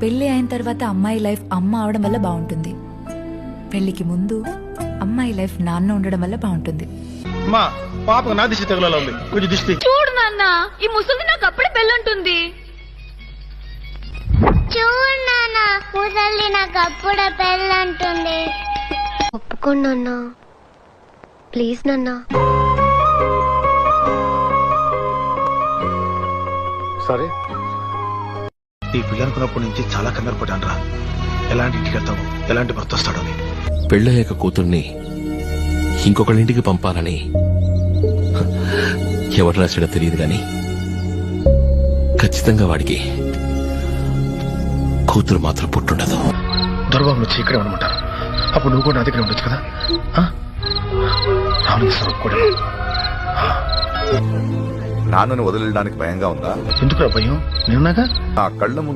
పెళ్లి అయిన తర్వాత అమ్మాయి లైఫ్ అమ్మ అవడం వల్ల బాగుంటుంది, పెళ్లికి ముందు అమ్మాయి లైఫ్ నాన్న ఉండడం వల్ల బాగుంటుంది. మా పాపకు నా దిష్టి తగులలో ఉంది, కొంచెం దిష్టి చూడు నాన్న, ఈ ముసలిది నాకు అప్పుడే పెళ్ళంటుంది. చూడు నాన్న, ముసలి నాకు అప్పుడే పెళ్ళంటుంది. ఒప్పుకోండి నాన్న, ప్లీజ్ నాన్న. సరే, ఈ పిల్లనుకున్నప్పటి నుంచి చాలా కంగారు పడ్డాను రా. ఎలాంటి ఇంటికి వెళ్తావు, ఎలాంటి భర్త వస్తాడు అని. పెళ్ళయ్యాక కూతుర్ని ఇంకొకళ్ళింటికి పంపాలని ఎవరు రాశాడో తెలియదు గాని ఖచ్చితంగా వాడికి కూతురు మాత్రం పుట్టుండదు. దొరబాబు వచ్చి ఇక్కడే ఉండమంటారు, అప్పుడు నువ్వు కూడా నా దగ్గర ఉండొచ్చు కదా. రామలింగేశ్వరం కూడా నాన్నను వదిలేయడానికి భయంగా ఉందా? ఎందుకు భయం? నేనున్నాగా. నా కళ్ళ ముందు